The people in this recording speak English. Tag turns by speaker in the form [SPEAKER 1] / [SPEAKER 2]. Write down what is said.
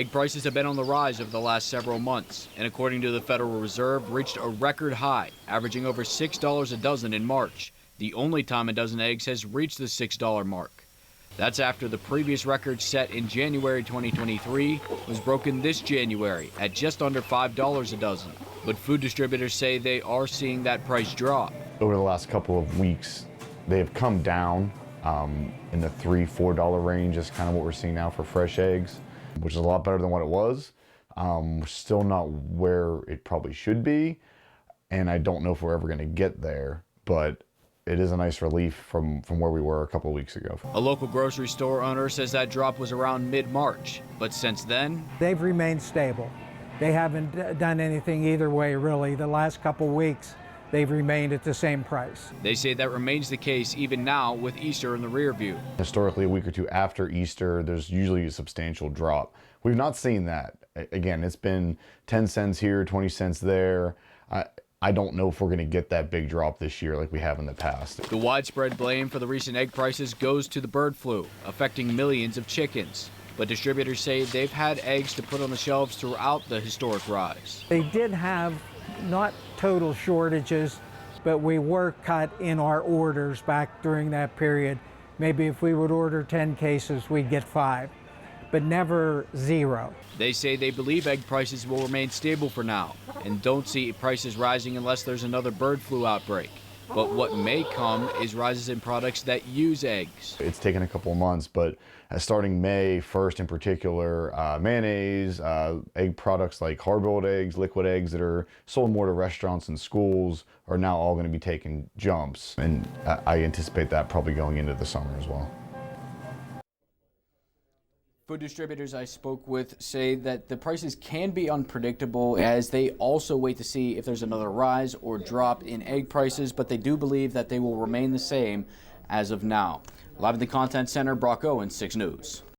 [SPEAKER 1] Egg prices have been on the rise over the last several months, and according to the Federal Reserve, reached a record high, averaging over $6 a dozen in March, the only time a dozen eggs has reached the $6 mark. That's after the previous record set in January 2023 was broken this January at just under $5 a dozen. But food distributors say they are seeing that price drop.
[SPEAKER 2] Over the last couple of weeks, they have come down in the $3–4 range is kind of what we're seeing now for fresh eggs, which is a lot better than what it was. We're still not where it probably should be, and I don't know if we're ever going to get there, but it is a nice relief from where we were a couple of weeks ago.
[SPEAKER 1] A local grocery store owner says that drop was around mid-March, but since then,
[SPEAKER 3] they've remained stable. They haven't done anything either way, really. The last couple of weeks, they've remained at the same price.
[SPEAKER 1] They say that remains the case even now with Easter in the rear view.
[SPEAKER 2] Historically, a week or two after Easter, there's usually a substantial drop. We've not seen that. Again, it's been 10 cents here, 20 cents there. I don't know if we're going to get that big drop this year like we have in the past.
[SPEAKER 1] The widespread blame for the recent egg prices goes to the bird flu, affecting millions of chickens. But distributors say they've had eggs to put on the shelves throughout the historic rise.
[SPEAKER 3] They did have not total shortages, but we were cut in our orders back during that period. Maybe if we would order 10 cases, we'd get 5, but never 0.
[SPEAKER 1] They say they believe egg prices will remain stable for now and don't see prices rising unless there's another bird flu outbreak. But what may come is rises in products that use eggs.
[SPEAKER 2] It's taken a couple of months, but starting May 1st in particular, mayonnaise, egg products like hard-boiled eggs, liquid eggs that are sold more to restaurants and schools are now all going to be taking jumps. And I anticipate that probably going into the summer as well.
[SPEAKER 1] Food distributors I spoke with say that the prices can be unpredictable as they also wait to see if there's another rise or drop in egg prices, but they do believe that they will remain the same as of now. Live at the Content Center, Brock Owen, 6 News.